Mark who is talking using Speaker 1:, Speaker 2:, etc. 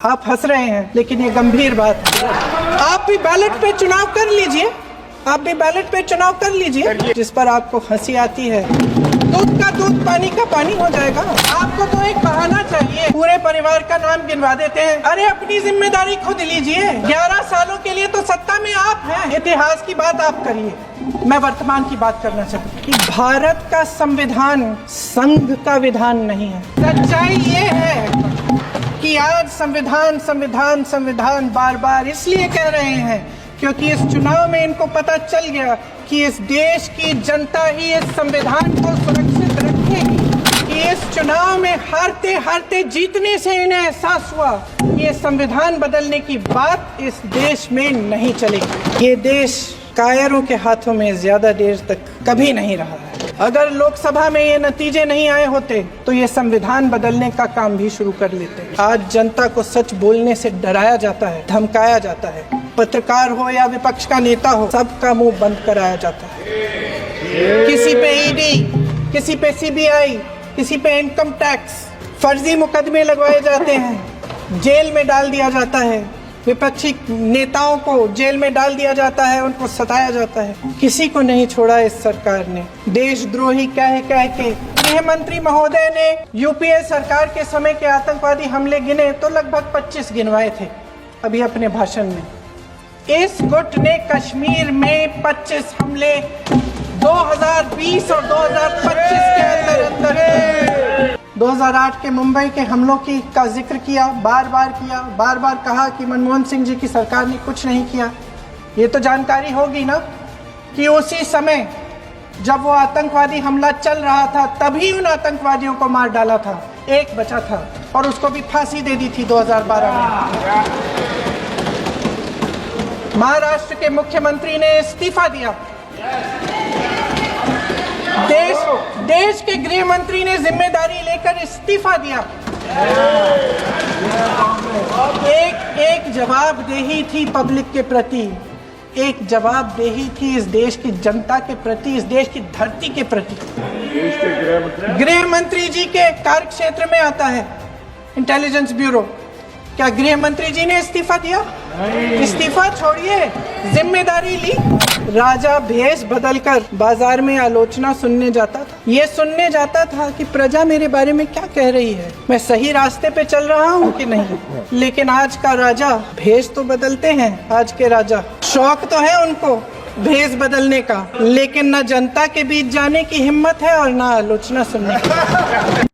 Speaker 1: आप हंस रहे हैं लेकिन ये गंभीर बात है। आप भी बैलेट पे चुनाव कर लीजिए, आप भी बैलेट पे चुनाव कर लीजिए। जिस पर आपको हंसी आती है, दूध का दूध पानी का पानी हो जाएगा। आपको तो एक बहाना चाहिए, पूरे परिवार का नाम गिनवा देते हैं। अरे अपनी जिम्मेदारी खुद लीजिए। 11 सालों के लिए तो सत्ता में आप हैं। इतिहास की बात आप करिए, मैं वर्तमान की बात करना चाहता हूँ कि भारत का संविधान संघ का विधान नहीं है। सच्चाई ये है कि आज संविधान संविधान संविधान बार बार इसलिए कह रहे हैं क्योंकि इस चुनाव में इनको पता चल गया कि इस देश की जनता ही इस संविधान को सुरक्षित रखेगी। कि इस चुनाव में हारते हारते जीतने से इन्हें एहसास हुआ कि ये संविधान बदलने की बात इस देश में नहीं चलेगी। ये देश कायरों के हाथों में ज्यादा देर तक कभी नहीं रहा है। अगर लोकसभा में ये नतीजे नहीं आए होते तो ये संविधान बदलने का काम भी शुरू कर लेते। आज जनता को सच बोलने से डराया जाता है, धमकाया जाता है। पत्रकार हो या विपक्ष का नेता हो, सबका मुंह बंद कराया जाता है। किसी पे ईडी, किसी पे सीबीआई, किसी पे इनकम टैक्स, फर्जी मुकदमे लगवाए जाते हैं, जेल में डाल दिया जाता है। विपक्षी नेताओं को जेल में डाल दिया जाता है, उनको सताया जाता है। किसी को नहीं छोड़ा इस सरकार ने। देशद्रोही कह के गृह मंत्री महोदय ने यूपीए सरकार के समय के आतंकवादी हमले गिने तो लगभग 25 गिनवाए थे अभी अपने भाषण में। इस गुट ने कश्मीर में 25 हमले 2020 और 2025 के अंदर 2008 के मुंबई के हमलों का जिक्र किया, बार बार कहा कि मनमोहन सिंह जी की सरकार ने कुछ नहीं किया। ये तो जानकारी होगी ना कि उसी समय जब वो आतंकवादी हमला चल रहा था तभी उन आतंकवादियों को मार डाला था। एक बचा था और उसको भी फांसी दे दी थी 2012 में। महाराष्ट्र के मुख्यमंत्री ने इस्तीफा दिया। देश के गृह मंत्री ने जिम्मेदारी लेकर इस्तीफा दिया। एक जवाबदेही थी पब्लिक के प्रति, एक जवाबदेही थी इस देश की जनता के प्रति, इस देश की धरती के प्रति। गृह मंत्री जी के कार्य क्षेत्र में आता है इंटेलिजेंस ब्यूरो। क्या गृह मंत्री जी ने इस्तीफा दिया? इस्तीफा छोड़िए, जिम्मेदारी ली। राजा भेष बदलकर बाजार में आलोचना सुनने जाता था। ये सुनने जाता था कि प्रजा मेरे बारे में क्या कह रही है, मैं सही रास्ते पे चल रहा हूँ कि नहीं। लेकिन आज का राजा भेष तो बदलते हैं। आज के राजा शौक तो है उनको भेष बदलने का, लेकिन न जनता के बीच जाने की हिम्मत है और न आलोचना सुनने की।